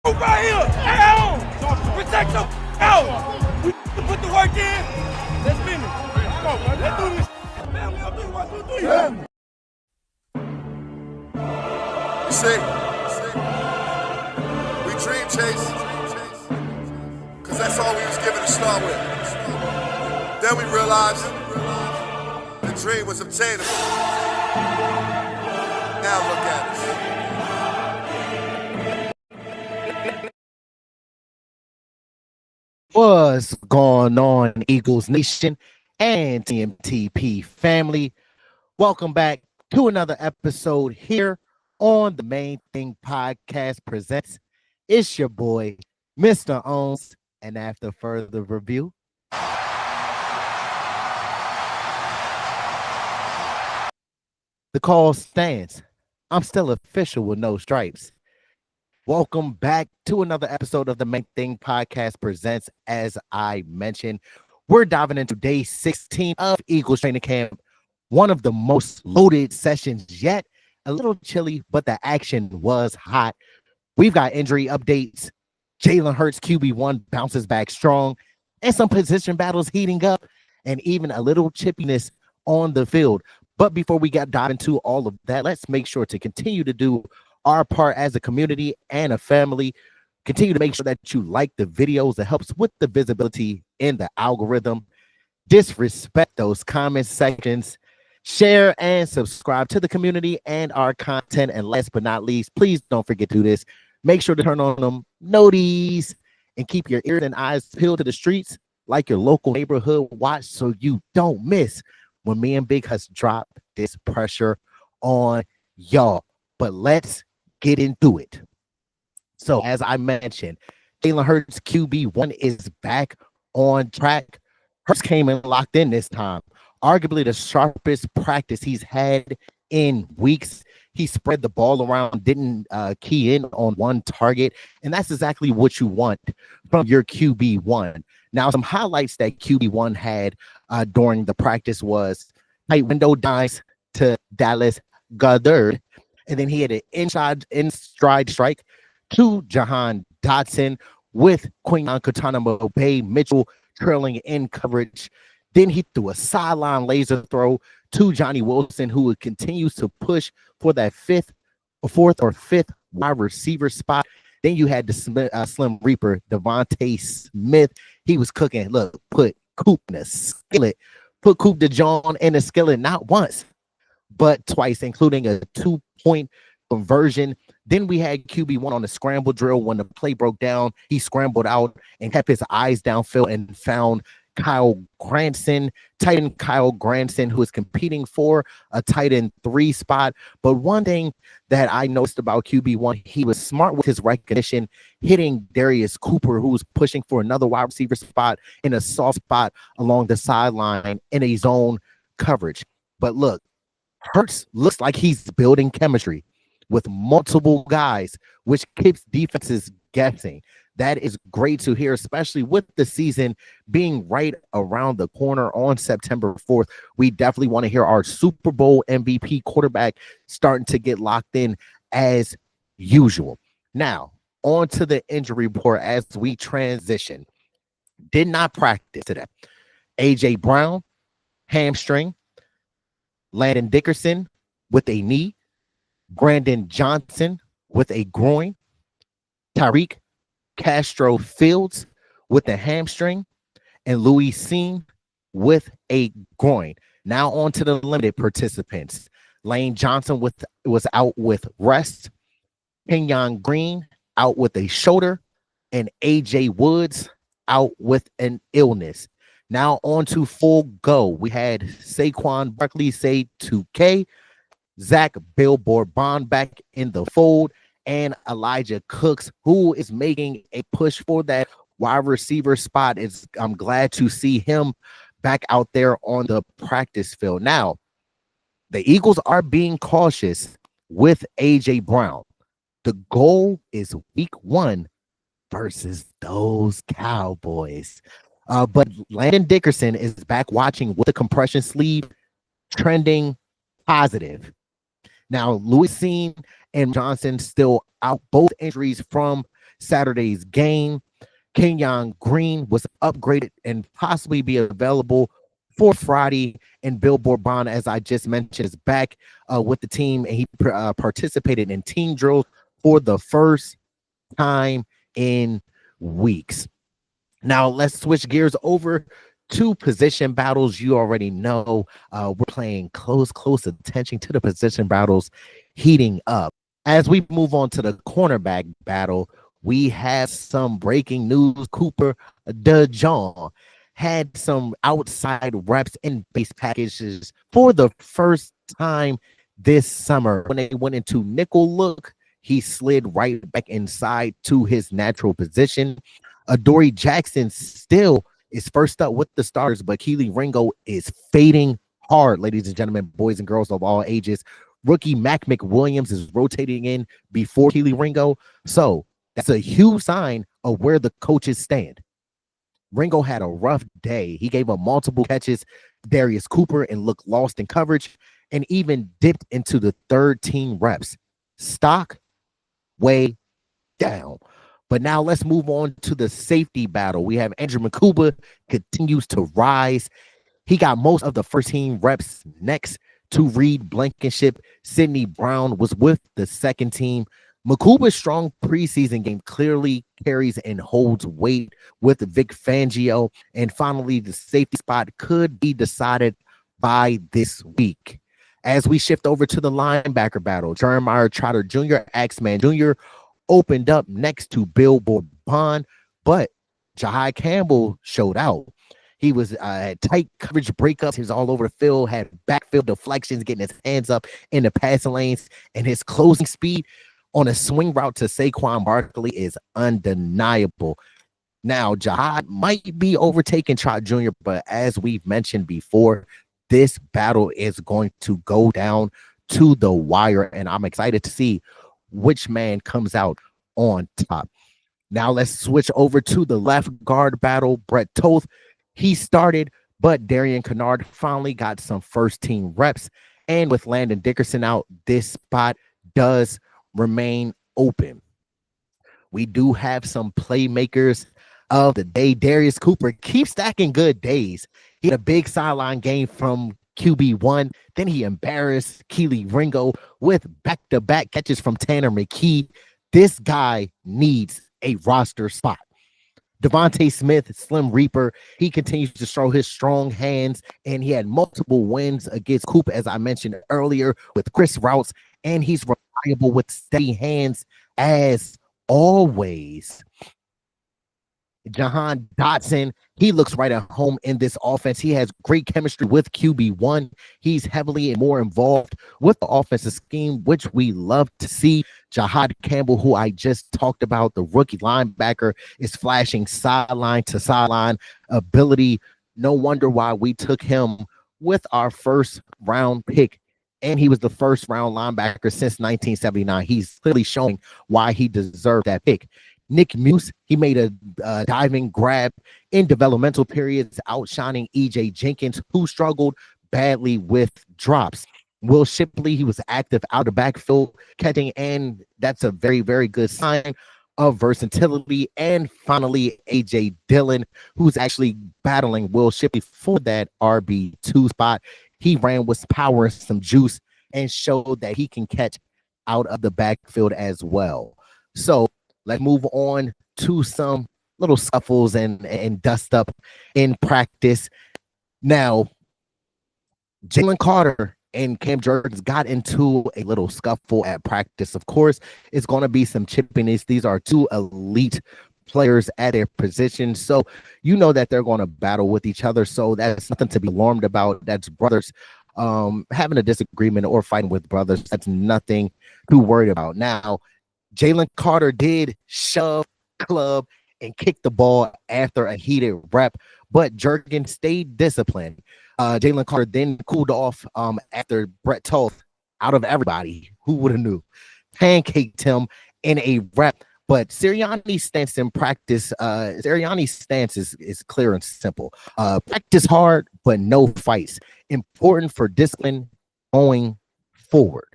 Right here, out. Protect them out. We put the work in. Let's finish. Come on, man. Let's do this. Family, I'll do 1, 2, 3. You see, we dream chase, cause that's all we was given to start with. Then we realized the dream was obtainable. Now look at us. What's going on, Eagles Nation and TMTP family? Welcome back to another episode here on the Main Thing Podcast Presents. It's your boy, Mr. Owens, and after further review, the call stands. I'm still official with no stripes. Welcome back to another episode of the Main Thing Podcast Presents. As I mentioned, we're diving into day 16 of Eagles training camp, one of the most loaded sessions yet. A little chilly, but the action was hot. We've got injury updates. Jalen Hurts, QB1, bounces back strong, and some position battles heating up, and even a little chippiness on the field. But before we dive into all of that, let's make sure to continue to do our part as a community and a family. Continue to make sure that you like the videos. That helps with the visibility in the algorithm. Disrespect those comment sections. Share and subscribe to the community and our content. And last but not least, please don't forget to do this. Make sure to turn on them noties and keep your ears and eyes peeled to the streets like your local neighborhood watch so you don't miss when me and Big Hus drop this pressure on y'all. But let's get into it. So, as I mentioned, Jalen Hurts QB1 is back on track. Hurts came in locked in this time. Arguably the sharpest practice he's had in weeks. He spread the ball around, didn't key in on one target, and that's exactly what you want from your QB1. Now, some highlights that QB1 had during the practice was tight window dives to Dallas Goddard. And then he had an in stride strike to Jahan Dotson with Quinyon Katana Mitchell trailing in coverage. Then he threw a sideline laser throw to Johnny Wilson, who continues to push for that fourth or fifth wide receiver spot. Then you had the Slim Reaper, Devontae Smith. He was cooking. Look, put Coop in a skillet. Put Coop DeJean in a skillet not once, but twice, including a 2-point conversion. Then we had QB1 on the scramble drill. When the play broke down, he scrambled out and kept his eyes downfield and found Kyle Granson, tight end Kyle Granson, who is competing for a tight end 3 spot. But one thing that I noticed about QB1, he was smart with his recognition, hitting Darius Cooper, who was pushing for another wide receiver spot in a soft spot along the sideline in a zone coverage. But look, Hurts looks like he's building chemistry with multiple guys, which keeps defenses guessing. That is great to hear, especially with the season being right around the corner on September 4th. We definitely want to hear our Super Bowl MVP quarterback starting to get locked in as usual. Now, on to the injury report as we transition. Did not practice today. A.J. Brown, hamstring. Landon Dickerson with a knee, Brandon Johnson with a groin, Tyreek Castro Fields with a hamstring, and Louis Seam with a groin. Now on to the limited participants. Lane Johnson was out with rest, Kenyon Green out with a shoulder, and A.J. Woods out with an illness. Now on to full go. We had Saquon Barkley say 2K, Zach Billboard Bond back in the fold, and Elijah Cooks, who is making a push for that wide receiver spot. I'm glad to see him back out there on the practice field. Now, the Eagles are being cautious with A.J. Brown. The goal is week 1 versus those Cowboys. But Landon Dickerson is back watching with a compression sleeve, trending positive. Now, Louis Seam and Johnson still out, both injuries from Saturday's game. Kenyon Green was upgraded and possibly be available for Friday. And Billboard Bond, as I just mentioned, is back with the team, and he participated in team drills for the first time in weeks. Now let's switch gears over to position battles. You already know we're playing close attention to the position battles heating up. As we move on to the cornerback battle, we have some breaking news. Cooper DeJean had some outside reps in base packages for the first time this summer. When they went into nickel look, he slid right back inside to his natural position. Adoree Jackson still is first up with the starters, but Kelee Ringo is fading hard, ladies and gentlemen, boys and girls of all ages. Rookie Mac McWilliams is rotating in before Kelee Ringo. So that's a huge sign of where the coaches stand. Ringo had a rough day. He gave up multiple catches, Darius Cooper, and looked lost in coverage, and even dipped into the third team reps. Stock way down. But now let's move on to the safety battle. We have Andrew Makuba continues to rise. He got most of the first team reps next to Reed Blankenship. Sidney Brown was with the second team. Makuba's strong preseason game clearly carries and holds weight with Vic Fangio. And finally, the safety spot could be decided by this week. As we shift over to the linebacker battle, Jeremiah Trotter Jr., Axeman Jr., opened up next to Billboard Bond, but Jahai Campbell showed out. He was had tight coverage breakups. He was all over the field, had backfield deflections, getting his hands up in the passing lanes, and his closing speed on a swing route to Saquon Barkley is undeniable. Now, Jahai might be overtaking Trot Jr., but as we've mentioned before, this battle is going to go down to the wire, and I'm excited to see which man comes out on top. Now let's switch over to the left guard battle. Brett Toth, he started, but Darian Kennard finally got some first team reps. And with Landon Dickerson out, this spot does remain open. We do have some playmakers of the day. Darius Cooper keeps stacking good days. He had a big sideline game from QB1. Then he embarrassed Kelee Ringo with back-to-back catches from Tanner McKee. This guy needs a roster spot. Devontae Smith, Slim Reaper, he continues to show his strong hands, and he had multiple wins against Cooper, as I mentioned earlier, with Chris routes, and he's reliable with steady hands as always. Jahan Dotson, he looks right at home in this offense. He has great chemistry with QB1. He's heavily and more involved with the offensive scheme, which we love to see. Jahad Campbell, who I just talked about, the rookie linebacker, is flashing sideline to sideline ability. No wonder why we took him with our first round pick. And he was the first round linebacker since 1979. He's clearly showing why he deserved that pick. Nick Muse, he made a diving grab in developmental periods, outshining E.J. Jenkins, who struggled badly with drops. Will Shipley, he was active out of backfield catching, and that's a very, very good sign of versatility. And finally, A.J. Dillon, who's actually battling Will Shipley for that RB2 spot. He ran with power and some juice and showed that he can catch out of the backfield as well. So let's move on to some little scuffles and dust up in practice. Now, Jalen Carter and Cam Jurgens got into a little scuffle at practice. Of course, it's going to be some chippiness. These are two elite players at their position, so you know that they're going to battle with each other. So that's nothing to be alarmed about. That's brothers having a disagreement or fighting with brothers. That's nothing to worry about. Now, Jalen Carter did shove, club, and kick the ball after a heated rep, but Jurgens stayed disciplined. Jalen Carter then cooled off after Brett Toth, out of everybody, who would have knew, pancaked him in a rep. But Sirianni's stance in practice, Sirianni's stance is clear and simple. Practice hard, but no fights. Important for discipline going forward.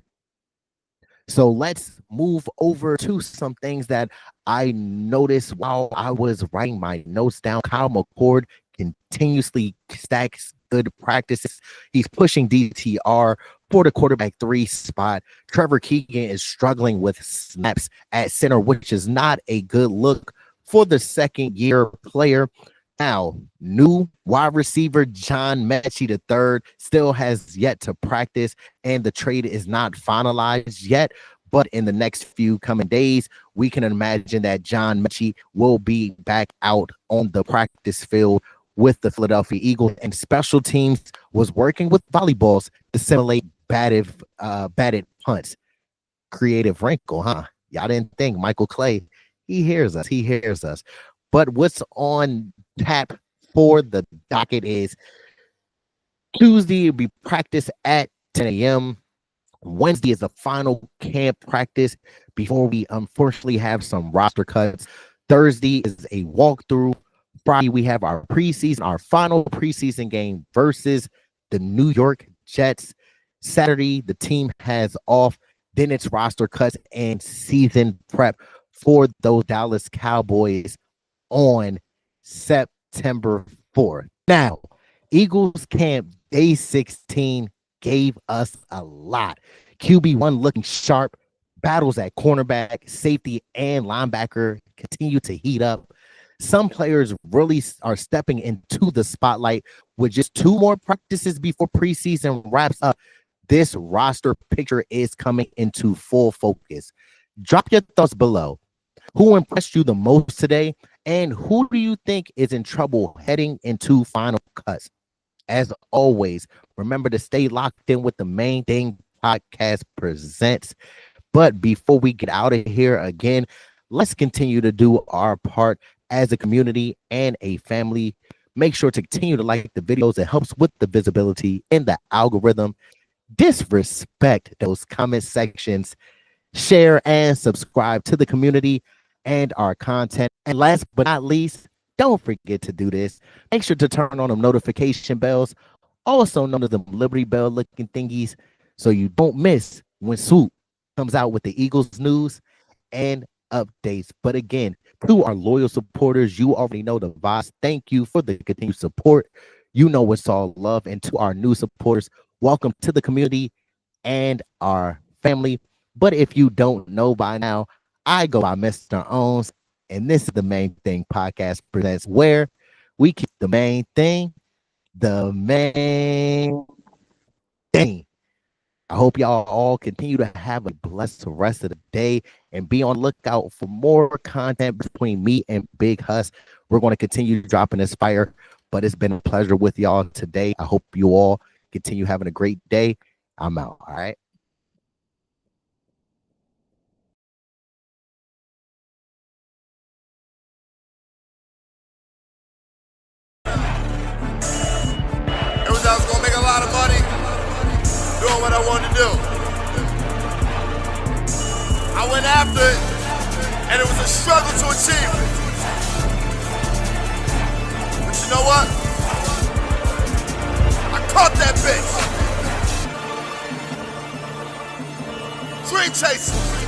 So let's move over to some things that I noticed while I was writing my notes down. Kyle McCord continuously stacks good practices. He's pushing DTR for the quarterback 3 spot. Trevor Keegan is struggling with snaps at center, which is not a good look for the second-year player. Now, new wide receiver John Mechie III still has yet to practice, and the trade is not finalized yet. But in the next few coming days, we can imagine that John Mechie will be back out on the practice field with the Philadelphia Eagles, and special teams was working with volleyballs to simulate batted punts. Creative wrinkle, huh? Y'all didn't think Michael Clay, he hears us. He hears us. But what's on tap for the docket is Tuesday will be practice at 10 a.m. Wednesday is the final camp practice before we unfortunately have some roster cuts. Thursday is a walkthrough. Friday, we have our final preseason game versus the New York Jets. Saturday, the team has off. Then it's roster cuts and season prep for those Dallas Cowboys on September 4th. Now, Eagles camp day 16 gave us a lot. QB1 looking sharp. Battles at cornerback, safety, and linebacker continue to heat up. Some players really are stepping into the spotlight with just 2 more practices before preseason wraps up. This roster picture is coming into full focus. Drop your thoughts below. Who impressed you the most today? And who do you think is in trouble heading into final cuts? As always, remember to stay locked in with the Main Thing Podcast presents. But before we get out of here again, let's continue to do our part as a community and a family. Make sure to continue to like the videos. It helps with the visibility in the algorithm. Disrespect those comment sections. Share and subscribe to the community and our content. And last but not least, don't forget to do this. Make sure to turn on them notification bells, also known as the Liberty Bell looking thingies, so you don't miss when Swoop comes out with the Eagles news and updates. But again, to our loyal supporters, you already know the vibes. Thank you for the continued support. You know it's all love. And to our new supporters, welcome to the community and our family. But if you don't know by now, I go by Mr. Owens, and this is the Main Thing Podcast presents, where we keep the main thing the main thing. I hope y'all all continue to have a blessed rest of the day and be on the lookout for more content between me and Big Hus. We're going to continue dropping this fire, but it's been a pleasure with y'all today. I hope you all continue having a great day. I'm out. All right. It was I was gonna make a lot of money doing what I wanted to do. I went after it, and it was a struggle to achieve it. But you know what? I caught that bitch. Dream chasing.